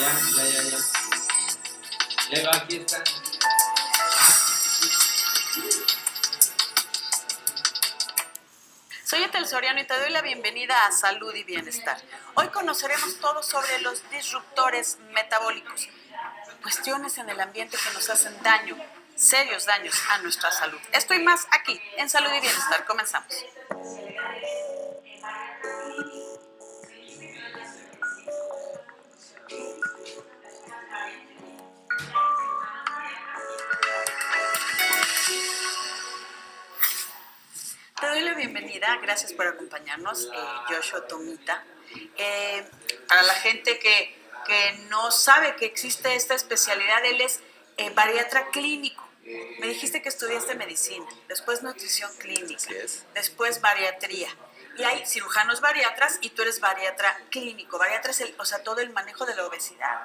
ya. Ya va, aquí está. Soy Ethel Soriano y te doy la bienvenida a Salud y Bienestar. Hoy conoceremos todo sobre los disruptores metabólicos, cuestiones en el ambiente que nos hacen daño, serios daños a nuestra salud. Esto y más aquí, en Salud y Bienestar. Comenzamos. Te doy la bienvenida, gracias por acompañarnos, Joshua Tomita. Para la gente que no sabe que existe esta especialidad, él es bariatra clínico. Me dijiste que estudiaste medicina, después nutrición clínica, después bariatría. Y hay cirujanos bariatras y tú eres bariatra clínico. Bariatra es todo el manejo de la obesidad.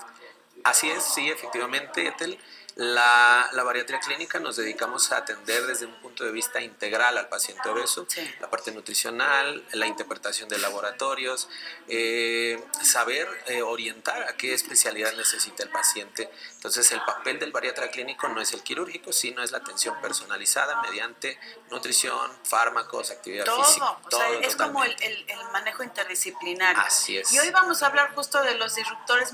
Así es, sí, efectivamente, Ethel. La bariatría clínica nos dedicamos a atender desde un punto de vista integral al paciente obeso, Sí. La parte nutricional, la interpretación de laboratorios, saber orientar a qué especialidad necesita el paciente. Entonces, el papel del bariatra clínico no es el quirúrgico, sino es la atención personalizada mediante nutrición, fármacos, actividad física. Todo, es como el manejo interdisciplinario. Así es. Y hoy vamos a hablar justo de los disruptores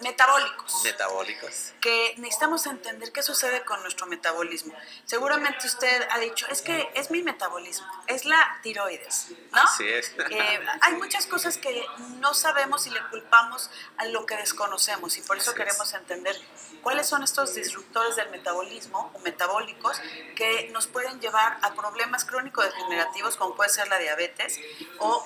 metabólicos. Metabólicos. Que necesitamos entender qué sucede con nuestro metabolismo. Seguramente usted ha dicho, es que es mi metabolismo, es la tiroides, ¿no? Así es. Hay muchas cosas que no sabemos y le culpamos a lo que desconocemos y por eso Así queremos es. entender cuáles son estos disruptores del metabolismo o metabólicos que nos pueden llevar a problemas crónico-degenerativos como puede ser la diabetes o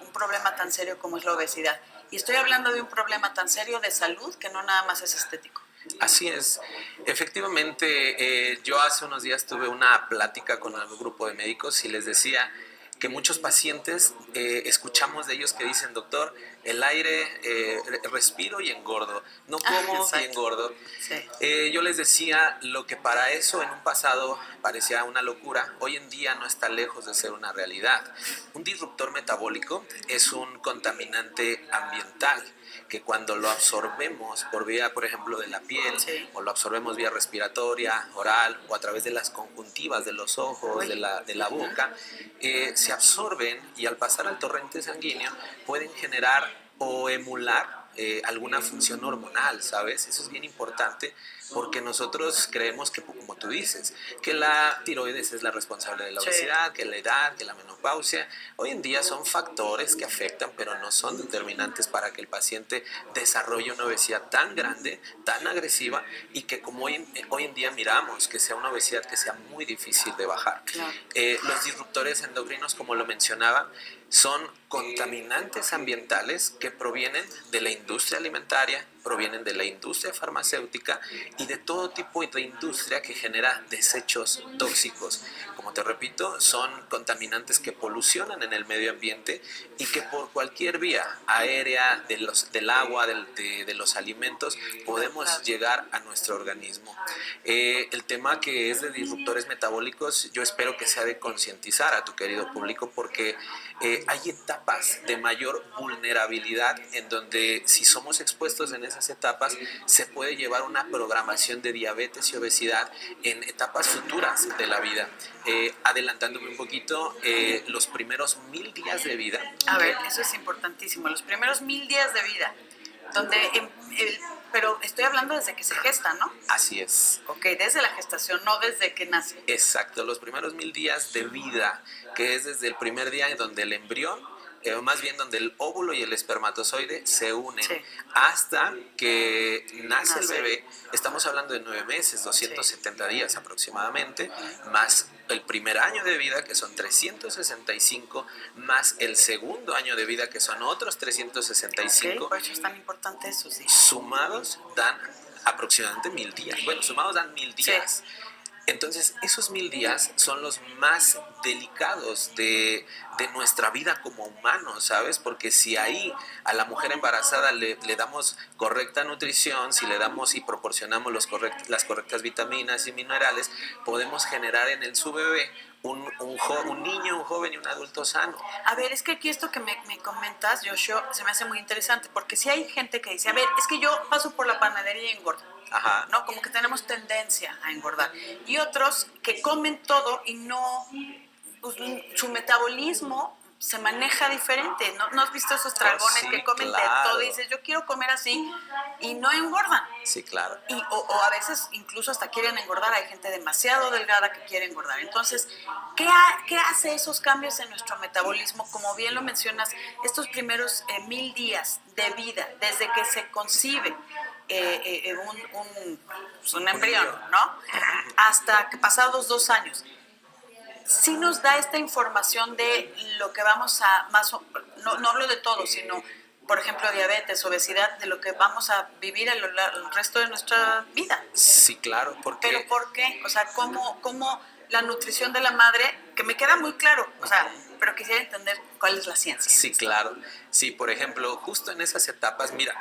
un problema tan serio como es la obesidad. Y estoy hablando de un problema tan serio de salud que no nada más es estético. Así es. Efectivamente, yo hace unos días tuve una plática con un grupo de médicos y les decía que muchos pacientes escuchamos de ellos que dicen, doctor, el aire respiro y engordo, no como y engordo. Sí. Yo les decía lo que para eso en un pasado parecía una locura, hoy en día no está lejos de ser una realidad. Un disruptor metabólico es un contaminante ambiental que cuando lo absorbemos por vía, por ejemplo, de la piel, Sí. o lo absorbemos vía respiratoria, oral, o a través de las conjuntivas de los ojos, de la boca, se absorben y al pasar al torrente sanguíneo pueden generar o emular alguna función hormonal, ¿sabes? Eso es bien importante porque nosotros creemos que, como tú dices, que la tiroides es la responsable de la obesidad, que la edad, que la menopausia. Hoy en día son factores que afectan, pero no son determinantes para que el paciente desarrolle una obesidad tan grande, tan agresiva y que como hoy en día miramos que sea una obesidad que sea muy difícil de bajar. Claro. Los disruptores endocrinos, como lo mencionaba, son contaminantes ambientales que provienen de la industria alimentaria, provienen de la industria farmacéutica y de todo tipo de industria que genera desechos tóxicos. Como te repito, son contaminantes que polucionan en el medio ambiente y que por cualquier vía aérea, del agua, de los alimentos, podemos llegar a nuestro organismo. El tema que es de disruptores metabólicos, yo espero que sea de concientizar a tu querido público porque hay etapas de mayor vulnerabilidad en donde si somos expuestos en esas etapas se puede llevar una programación de diabetes y obesidad en etapas futuras de la vida. Adelantándome un poquito, los primeros 1000 días de vida. A ver, eso es importantísimo, los primeros 1000 días de vida, donde pero estoy hablando desde que se gesta, ¿no? Así es. Ok, desde la gestación, no desde que nace. Exacto, los primeros 1000 días de vida, que es desde el primer día en donde el embrión, más bien donde el óvulo y el espermatozoide se unen, Sí. hasta que nace el bebé. Estamos hablando de 9 meses, 270 días aproximadamente, más el primer año de vida, que son 365, más el segundo año de vida, que son otros 365. Ok, por eso es tan importante eso, sí. Sumados dan aproximadamente 1000 días. Bueno, sumados dan 1000 días. Sí. Entonces, esos 1000 días son los más delicados de nuestra vida como humanos, ¿sabes? Porque si ahí a la mujer embarazada le damos correcta nutrición, si le damos y proporcionamos las correctas vitaminas y minerales, podemos generar en su bebé un niño, un joven y un adulto sano. A ver, es que aquí esto que me comentas, Joshua, se me hace muy interesante, porque si hay gente que dice, a ver, es que yo paso por la panadería y engordo, Ajá. ¿no? Como que tenemos tendencia a engordar. Y otros que comen todo y no, pues, su metabolismo se maneja diferente. ¿No has visto esos dragones sí, que comen claro. de todo y dices, yo quiero comer así y no engordan? Sí, claro. O a veces incluso hasta quieren engordar. Hay gente demasiado delgada que quiere engordar. Entonces, ¿qué hace esos cambios en nuestro metabolismo? Como bien lo mencionas, estos primeros 1000 días de vida, desde que se concibe un embrión, ¿no? Hasta que pasados 2 años. Sí nos da esta información de lo que vamos a, no hablo de todo, sino, por ejemplo, diabetes, obesidad, de lo que vamos a vivir el resto de nuestra vida. Sí, claro, porque... ¿Pero por qué? O sea, ¿cómo la nutrición de la madre, que me queda muy claro, o sea, pero quisiera entender cuál es la ciencia? Sí, claro. Sí, por ejemplo, justo en esas etapas, mira,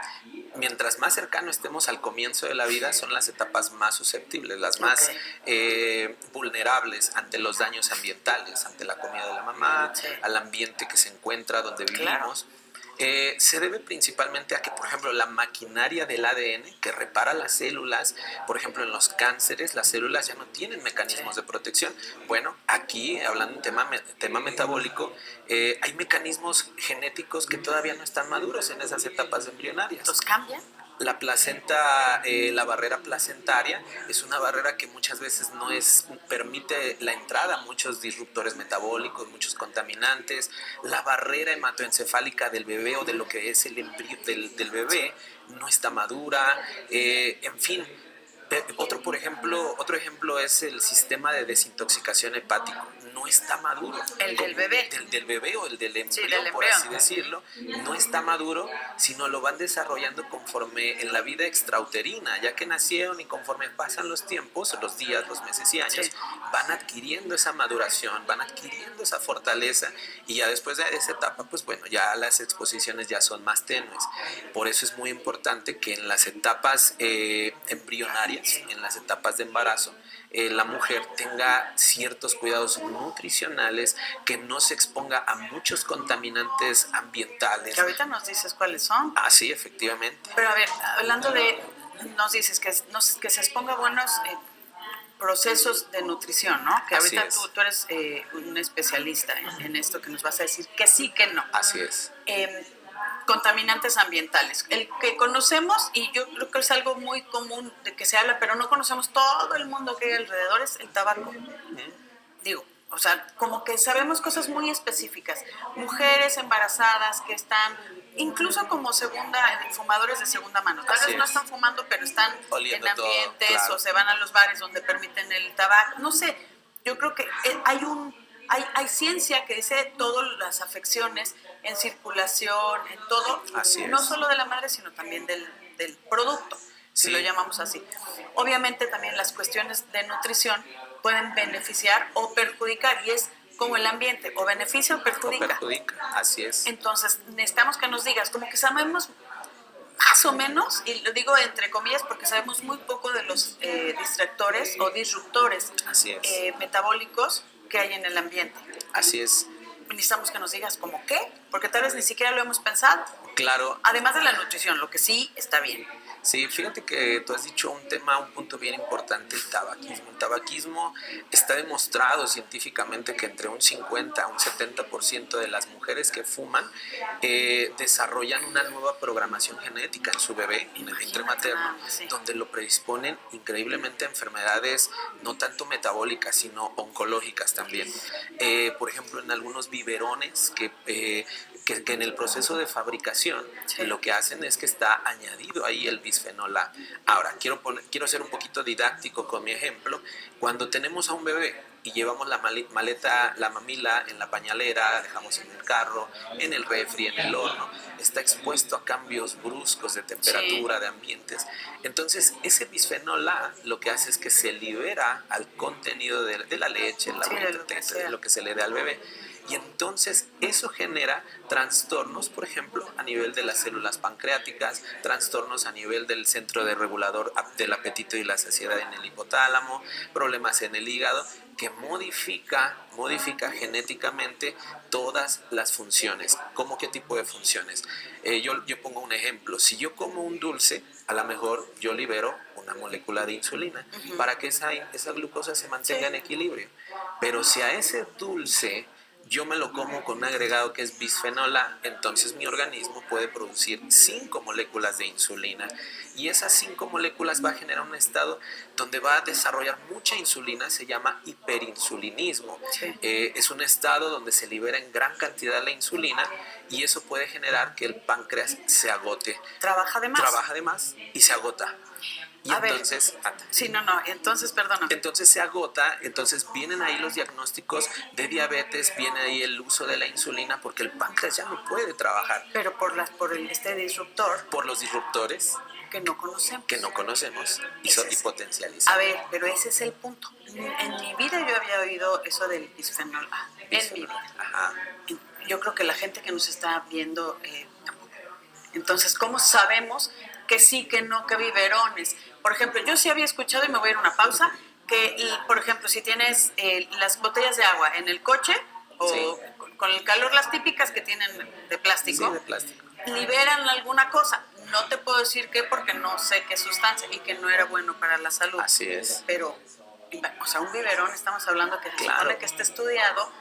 mientras más cercano estemos al comienzo de la vida, son las etapas más susceptibles, las más vulnerables ante los daños ambientales, ante la comida de la mamá, al ambiente que se encuentra donde vivimos. Se debe principalmente a que, por ejemplo, la maquinaria del ADN que repara las células, por ejemplo, en los cánceres, las células ya no tienen mecanismos de protección. Bueno, aquí, hablando de tema metabólico, hay mecanismos genéticos que todavía no están maduros en esas etapas embrionarias. ¿Los cambian? La placenta, la barrera placentaria es una barrera que muchas veces permite la entrada a muchos disruptores metabólicos, muchos contaminantes. La barrera hematoencefálica del bebé o de lo que es el embrión del bebé no está madura. En fin, otro ejemplo es el sistema de desintoxicación hepático. No está maduro. ¿El del bebé? Del bebé o el del embrión, sí, del por embrión, así decirlo. No está maduro, sino lo van desarrollando conforme en la vida extrauterina, ya que nacieron, y conforme pasan los tiempos, los días, los meses y años, van adquiriendo esa maduración, van adquiriendo esa fortaleza, y ya después de esa etapa, pues bueno, ya las exposiciones ya son más tenues. Por eso es muy importante que en las etapas embrionarias, en las etapas de embarazo, la mujer tenga ciertos cuidados nutricionales, que no se exponga a muchos contaminantes ambientales. Que ahorita nos dices cuáles son. Ah, sí, efectivamente. Pero a ver, hablando de, nos dices que se exponga a buenos procesos de nutrición, ¿no? Que ahorita tú eres un especialista en esto, que nos vas a decir que sí, que no. Así es. Contaminantes ambientales. El que conocemos, y yo creo que es algo muy común de que se habla, pero no conocemos todo el mundo que hay alrededor, es el tabaco. Digo, o sea, como que sabemos cosas muy específicas. Mujeres embarazadas que están, incluso como fumadores de segunda mano. Tal vez no están fumando, pero están oliendo en ambientes todo, claro. O se van a los bares donde permiten el tabaco. No sé, yo creo que hay ciencia que dice todas las afecciones en circulación, en todo, no solo de la madre, sino también del producto, si lo llamamos así. Obviamente también las cuestiones de nutrición pueden beneficiar o perjudicar, y es como el ambiente, o beneficia o perjudica. Así es. Entonces necesitamos que nos digas, como que sabemos más o menos, y lo digo entre comillas porque sabemos muy poco de los distractores o disruptores metabólicos que hay en el ambiente. Así es. Necesitamos que nos digas como qué, porque tal vez ni siquiera lo hemos pensado. Claro. Además de la nutrición, lo que sí está bien. Sí, fíjate que tú has dicho un punto bien importante, el tabaquismo. El tabaquismo está demostrado científicamente que entre un 50 a un 70% de las mujeres que fuman desarrollan una nueva programación genética en su bebé, en el vientre materno, donde lo predisponen increíblemente a enfermedades no tanto metabólicas, sino oncológicas también. Por ejemplo, en algunos biberones que en el proceso de fabricación lo que hacen es que está añadido ahí el bisfenol A. Ahora, quiero ser un poquito didáctico con mi ejemplo. Cuando tenemos a un bebé y llevamos la mamila en la pañalera, dejamos en el carro, en el refri, en el horno, está expuesto a cambios bruscos de temperatura, de ambientes. Entonces, ese bisfenol A lo que hace es que se libera al contenido de la leche, lo que se le da al bebé. Y entonces eso genera trastornos, por ejemplo, a nivel de las células pancreáticas, trastornos a nivel del centro de regulador del apetito y la saciedad en el hipotálamo, problemas en el hígado, que modifica genéticamente todas las funciones. ¿Cómo qué tipo de funciones? Yo pongo un ejemplo. Si yo como un dulce, a lo mejor yo libero una molécula de insulina para que esa glucosa se mantenga en equilibrio. Pero si a ese dulce yo me lo como con un agregado que es bisfenol A, entonces mi organismo puede producir 5 moléculas de insulina y esas 5 moléculas va a generar un estado donde va a desarrollar mucha insulina, se llama hiperinsulinismo. Sí. Es un estado donde se libera en gran cantidad la insulina y eso puede generar que el páncreas se agote. Trabaja de más. Trabaja de más y se agota. Y A ver. entonces, Sí, no, entonces, perdóname. entonces se agota, entonces vienen ahí los diagnósticos de diabetes, viene ahí el uso de la insulina porque el páncreas ya no puede trabajar Pero por este disruptor por los disruptores que no conocemos. que no conocemos y Ese es. potencializan. A ver, pero ese es el punto. En mi vida yo había oído eso del bisfenol A. En mi vida. Ajá. Yo creo que la gente que nos está viendo tampoco. Entonces, ¿cómo sabemos que sí, que no, que biberones? Por ejemplo, yo sí había escuchado, y me voy a ir a una pausa, que, por ejemplo, si tienes las botellas de agua en el coche o Sí. con el calor, las típicas que tienen de plástico, Sí, de plástico. liberan alguna cosa. No te puedo decir qué porque no sé qué sustancia y que no era bueno para la salud. Así es. Pero, o sea, un biberón, estamos hablando que se Claro. supone que está estudiado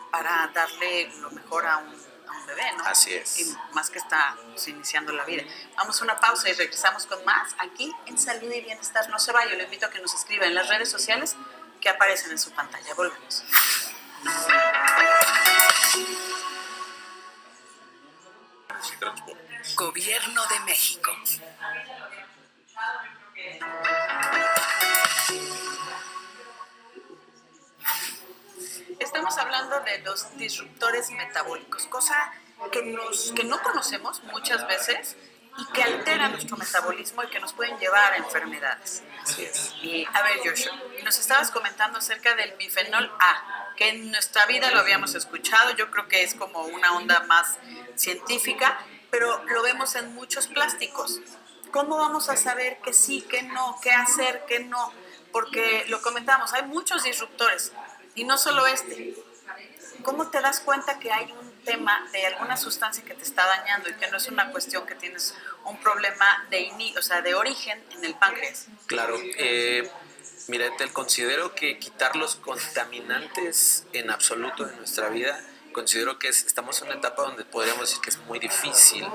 para darle lo mejor a un bebé, ¿no? Así es. Y más que está iniciando la vida. Vamos a una pausa y regresamos con más aquí en Salud y Bienestar. No se vaya, lo invito a que nos escriba en las redes sociales que aparecen en su pantalla. Volvemos. Gobierno de México. Estamos hablando de los disruptores metabólicos, cosa que no conocemos muchas veces y que alteran nuestro metabolismo y que nos pueden llevar a enfermedades. Así es. Y a ver, Joshua, nos estabas comentando acerca del bifenol A, que en nuestra vida lo habíamos escuchado, yo creo que es como una onda más científica, pero lo vemos en muchos plásticos. ¿Cómo vamos a saber que sí, que no, qué hacer, qué no? Porque lo comentamos, hay muchos disruptores y no solo este. ¿Cómo te das cuenta que hay un tema de alguna sustancia que te está dañando y que no es una cuestión que tienes un problema de origen en el páncreas? Claro. Mira, considero que quitar los contaminantes en absoluto de nuestra vida, considero que estamos en una etapa donde podríamos decir que es muy difícil.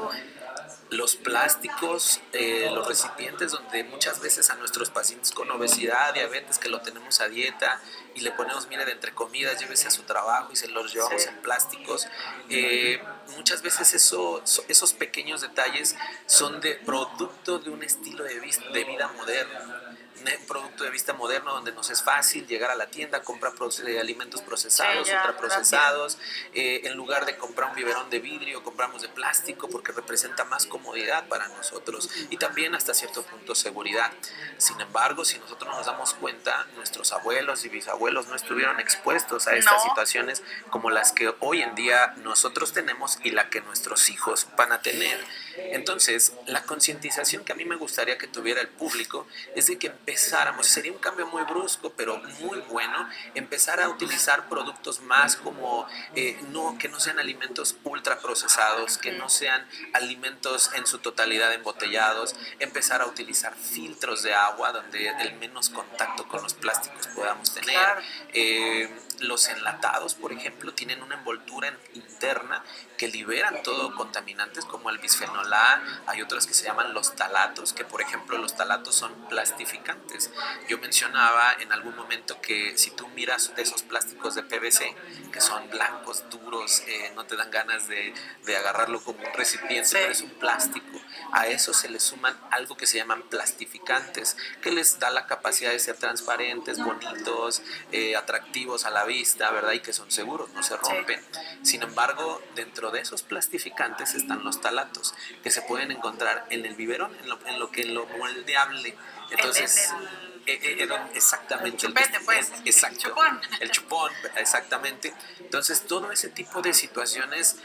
Los plásticos, los recipientes donde muchas veces a nuestros pacientes con obesidad, diabetes, que lo tenemos a dieta y le ponemos, mire, de entre comidas, llévese a su trabajo y se los llevamos en plásticos. Muchas veces esos pequeños detalles son de producto de un estilo de vida moderno. Un producto de vista moderno donde nos es fácil llegar a la tienda, comprar alimentos procesados, ultraprocesados, en lugar de comprar un biberón de vidrio, compramos de plástico porque representa más comodidad para nosotros y también hasta cierto punto seguridad. Sin embargo, si nosotros nos damos cuenta, nuestros abuelos y bisabuelos no estuvieron expuestos a estas situaciones como las que hoy en día nosotros tenemos y la que nuestros hijos van a tener. Entonces, la concientización que a mí me gustaría que tuviera el público es de que empezáramos, sería un cambio muy brusco, pero muy bueno, empezar a utilizar productos más como, que no sean alimentos ultraprocesados, que no sean alimentos en su totalidad embotellados, empezar a utilizar filtros de agua donde el menos contacto con los plásticos podamos tener. Claro. Los enlatados, por ejemplo, tienen una envoltura interna que liberan todo contaminantes como el bisfenol A. Hay otros que se llaman los talatos, que por ejemplo los talatos son plastificantes. Yo mencionaba en algún momento que si tú miras de esos plásticos de PVC, que son blancos, duros, no te dan ganas de agarrarlo como un recipiente, pero es un plástico. A eso se le suman algo que se llaman plastificantes, que les da la capacidad de ser transparentes, bonitos, atractivos a la vista, ¿verdad? Y que son seguros, no se rompen. Sin embargo, dentro de esos plastificantes están los talatos, que se pueden encontrar en el biberón, en lo moldeable. Entonces, exactamente. El chupete, pues. Exacto. El chupón. El chupón, exactamente. Entonces, todo ese tipo de situaciones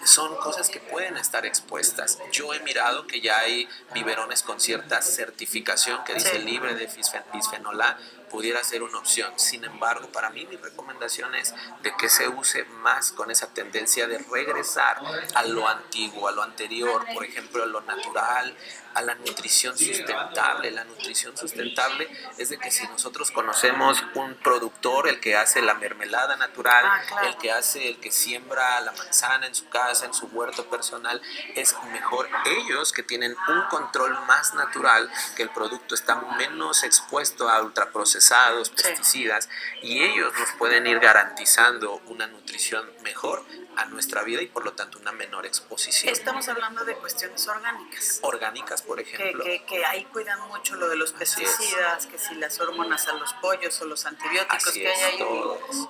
son cosas que pueden estar expuestas. Yo he mirado que ya hay biberones con cierta certificación que dice libre de bisfenol A, pudiera ser una opción. Sin embargo, para mí mi recomendación es de que se use más con esa tendencia de regresar a lo antiguo, a lo anterior, por ejemplo, a lo natural, a la nutrición sustentable. La nutrición sustentable es de que si nosotros conocemos un productor, el que hace la mermelada natural, claro. el que siembra la manzana en su casa, en su huerto personal, es mejor ellos que tienen un control más natural, que el producto está menos expuesto a ultraprocesados, pesticidas, y ellos nos pueden ir garantizando una nutrición mejor a nuestra vida y por lo tanto una menor exposición. Estamos hablando de cuestiones orgánicas. Orgánicas, por ejemplo. Que ahí cuidan mucho lo de los pesticidas, que si las hormonas a los pollos o los antibióticos Así que hay ahí,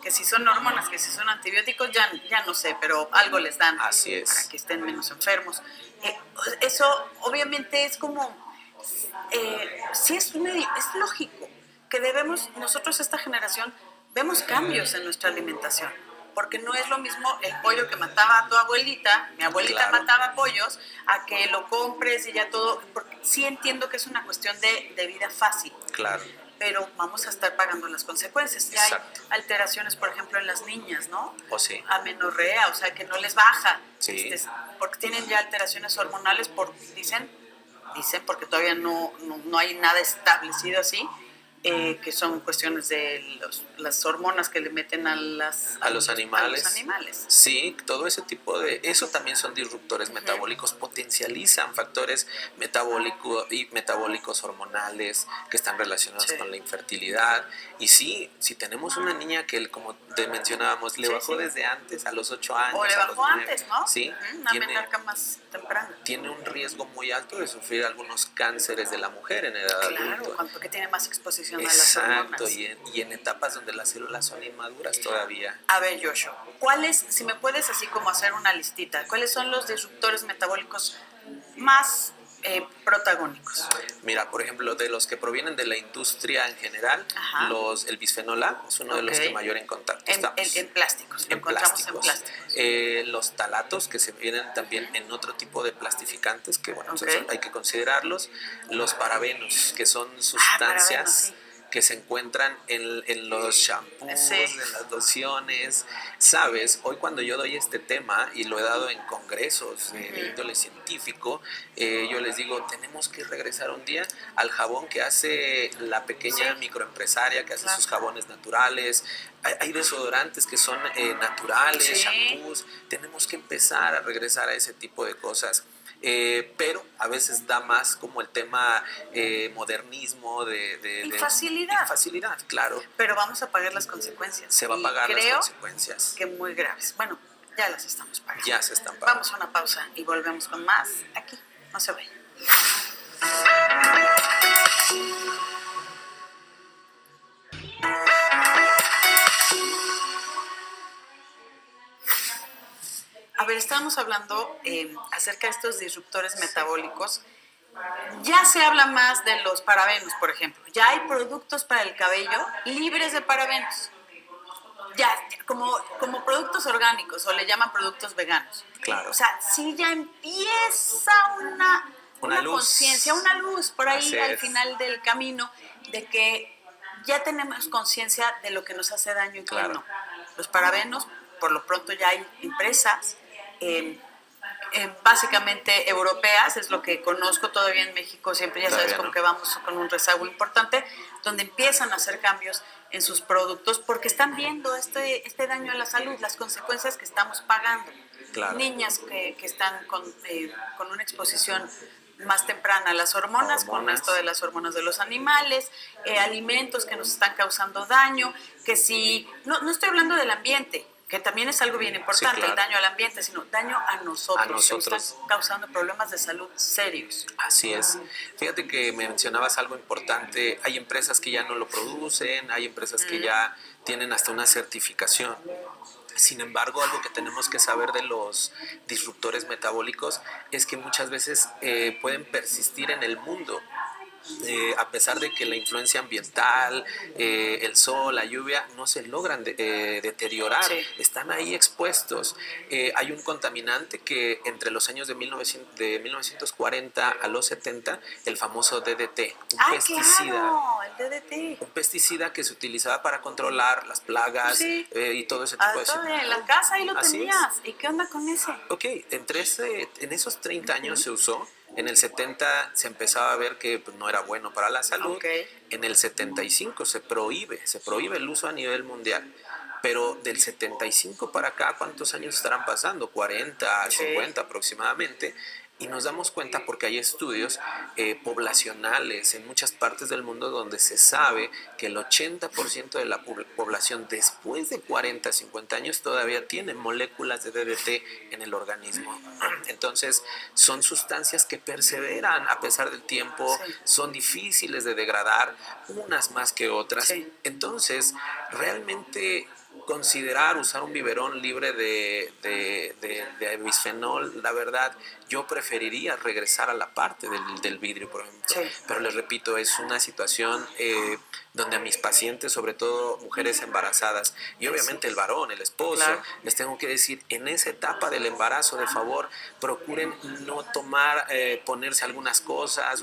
que si son hormonas, que si son antibióticos, ya no sé, pero algo les dan Así es. para que estén menos enfermos. Eso obviamente es como, sí es lógico que debemos, nosotros esta generación, vemos cambios en nuestra alimentación. Porque no es lo mismo el pollo que mataba a tu abuelita, mi abuelita Claro. mataba pollos, a que lo compres y ya todo, porque sí entiendo que es una cuestión de vida fácil, Claro. pero vamos a estar pagando las consecuencias. Ya Exacto. hay alteraciones, por ejemplo, en las niñas, ¿no? O sí. Amenorrea, o sea, que no les baja, Sí. porque tienen ya alteraciones hormonales, dicen, porque todavía no hay nada establecido así, que son cuestiones de las hormonas que le meten a los animales. Sí, todo ese tipo de... Eso también son disruptores metabólicos, potencializan factores metabólicos hormonales que están relacionados con la infertilidad. Y sí, si tenemos una niña que, como te mencionábamos, le bajó desde antes, a los 8 años. O le a los bajó 9, antes, ¿no? Sí, Una menarca más temprana. tiene un riesgo muy alto de sufrir algunos cánceres de la mujer en edad adulta. Claro, porque tiene más exposición a las Exacto, hormonas. y en etapas donde las células son inmaduras todavía. A ver, Joshua, si me puedes así como hacer una listita, ¿cuáles son los disruptores metabólicos más protagónicos? Mira, por ejemplo, de los que provienen de la industria en general, el bisfenol A es uno de los que mayor en contacto estamos. En plásticos, lo encontramos en plásticos. Los talatos, que se vienen también en otro tipo de plastificantes, que bueno, hay que considerarlos. Los parabenos, que son sustancias que se encuentran en los shampoos, en las lociones. Sabes, hoy cuando yo doy este tema, y lo he dado en congresos de índole científico, yo les digo, tenemos que regresar un día al jabón que hace la pequeña microempresaria, que hace sus jabones naturales. Hay desodorantes que son naturales, shampoos. Tenemos que empezar a regresar a ese tipo de cosas. Pero a veces da más como el tema modernismo y facilidad. Y facilidad, claro. Pero vamos a pagar las consecuencias. Se va a pagar las consecuencias. Que muy graves. Bueno, ya las estamos pagando. Ya se están pagando. Vamos a una pausa y volvemos con más aquí. No se vayan. A ver, estábamos hablando acerca de estos disruptores metabólicos. Ya se habla más de los parabenos, por ejemplo. Ya hay productos para el cabello libres de parabenos. Ya, como productos orgánicos, o le llaman productos veganos. Claro. O sea, sí ya empieza una conciencia, una luz por ahí al final del camino, de que ya tenemos conciencia de lo que nos hace daño y que no. Los parabenos, por lo pronto ya hay empresas básicamente europeas, es lo que conozco todavía en México, siempre ya sabes como que vamos con un rezago importante, donde empiezan a hacer cambios en sus productos porque están viendo este daño a la salud, las consecuencias que estamos pagando. Claro. Niñas que están con una exposición más temprana a las hormonas, con esto de las hormonas de los animales, alimentos que nos están causando daño, que si, no estoy hablando del ambiente, que también es algo bien importante, el daño al ambiente, sino daño a nosotros. Que nos están causando problemas de salud serios. Así es. Fíjate que mencionabas algo importante, hay empresas que ya no lo producen, hay empresas que ya tienen hasta una certificación. Sin embargo, algo que tenemos que saber de los disruptores metabólicos es que muchas veces pueden persistir en el mundo a pesar de que la influencia ambiental, el sol, la lluvia, no se logran deteriorar, Sí. están ahí expuestos. Hay un contaminante que entre los años de 1940 a los 70, el famoso DDT, Claro, el DDT. un pesticida que se utilizaba para controlar las plagas Sí. Y todo ese tipo de En la casa ahí lo Así tenías. ¿Y qué onda con ese? Ok, en esos 30 años se usó, en el 70 se empezaba a ver que pues, no era bueno para la salud, Ok. en el 75 se prohíbe el uso a nivel mundial, pero del 75 para acá, ¿cuántos años estarán pasando? 40, Sí. 50 aproximadamente, y nos damos cuenta porque hay estudios poblacionales en muchas partes del mundo donde se sabe que el 80% de la población después de 40, 50 años todavía tiene moléculas de DDT en el organismo. Entonces son sustancias que perseveran a pesar del tiempo, Sí. son difíciles de degradar, unas más que otras. Sí. Entonces realmente considerar usar un biberón libre de bisfenol, la verdad, yo preferiría regresar a la parte del vidrio, por ejemplo. Sí. Pero les repito, es una situación donde a mis pacientes, sobre todo mujeres embarazadas, y obviamente el varón, el esposo, Claro. les tengo que decir, en esa etapa del embarazo, de favor, procuren no tomar, ponerse algunas cosas,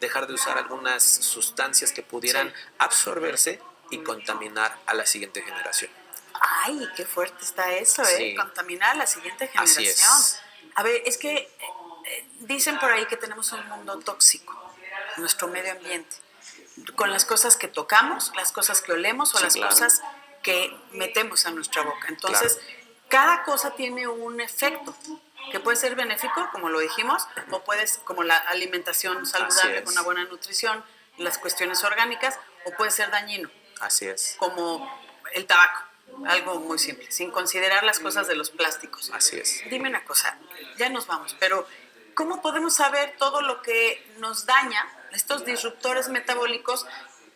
dejar de usar algunas sustancias que pudieran Sí. absorberse y contaminar a la siguiente generación. Ay, qué fuerte está eso, Sí. Contaminar a la siguiente Así generación. es. A ver, es que dicen por ahí que tenemos un mundo tóxico, nuestro medio ambiente, con las cosas que tocamos, las cosas que olemos o Sí, las claro. cosas que metemos a nuestra boca. Entonces, cada cosa tiene un efecto que puede ser benéfico, como lo dijimos, o puedes, como la alimentación saludable es. con una buena nutrición, las cuestiones orgánicas, o puede ser dañino, Así es. como el tabaco, algo muy simple, sin considerar las cosas de los plásticos. Así es. Dime una cosa, ya nos vamos, pero ¿cómo podemos saber todo lo que nos daña, estos disruptores metabólicos,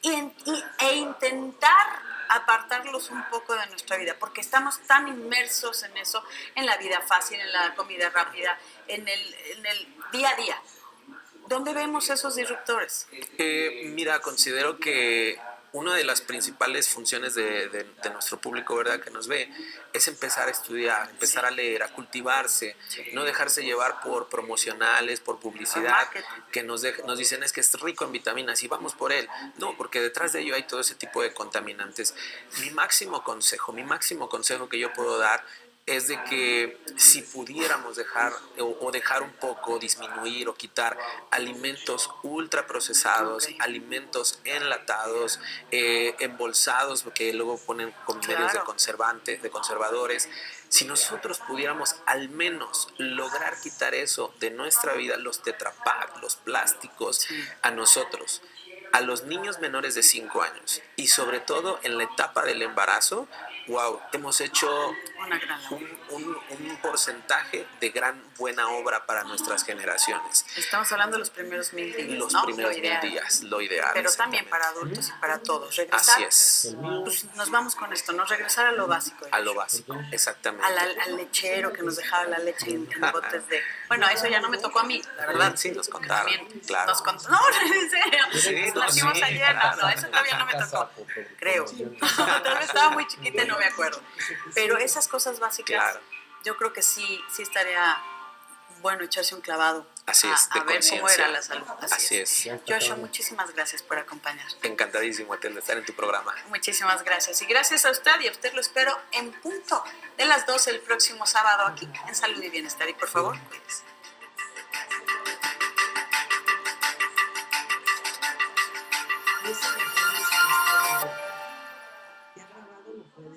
e intentar apartarlos un poco de nuestra vida? Porque estamos tan inmersos en eso, en la vida fácil, en la comida rápida, en el día a día. ¿Dónde vemos esos disruptores? Mira, considero que una de las principales funciones de nuestro público, ¿verdad?, que nos ve, es empezar a estudiar, empezar a leer, a cultivarse, no dejarse llevar por promocionales, por publicidad, Marketing. que nos dicen es que es rico en vitaminas y vamos por él. No, porque detrás de ello hay todo ese tipo de contaminantes. Mi máximo consejo que yo puedo dar es de que si pudiéramos dejar un poco, disminuir o quitar alimentos ultraprocesados, Ok. alimentos enlatados, embolsados, que luego ponen con medios de Claro. de conservadores. Si nosotros pudiéramos al menos lograr quitar eso de nuestra vida, los Tetra Pak, los plásticos, Sí. a nosotros, a los niños menores de 5 años y sobre todo en la etapa del embarazo, wow, hemos hecho Una gran labor. un porcentaje de gran buena obra para nuestras generaciones. Estamos hablando de los primeros 1000 días, Los ¿no? primeros Lo ideal. 1000 días, lo ideal. Pero también exactamente. para adultos y para todos. Regresar, Así es, pues nos vamos con esto, ¿no? Regresar a lo básico. a lo básico, exactamente. Al lechero que nos dejaba la leche en botes de... Bueno, eso ya no me tocó a mí, la verdad. Sí, nos contaron, También claro. nos contó. No, en serio. Sí, Nos no, nacimos sí, ayer. claro. No, eso todavía no me tocó. Creo. Tal vez estaba muy chiquita y no me acuerdo. Pero esas cosas básicas, Claro. yo creo que sí estaría bueno echarse un clavado. Así es, de a ver cómo conciencia. era la salud. Así es. Joshua, muchísimas gracias por acompañarme. Encantadísimo de estar en tu programa. Muchísimas gracias. Y gracias a usted, y a usted lo espero en punto de las 12 el próximo sábado aquí en Salud y Bienestar. Y por favor, cuídese.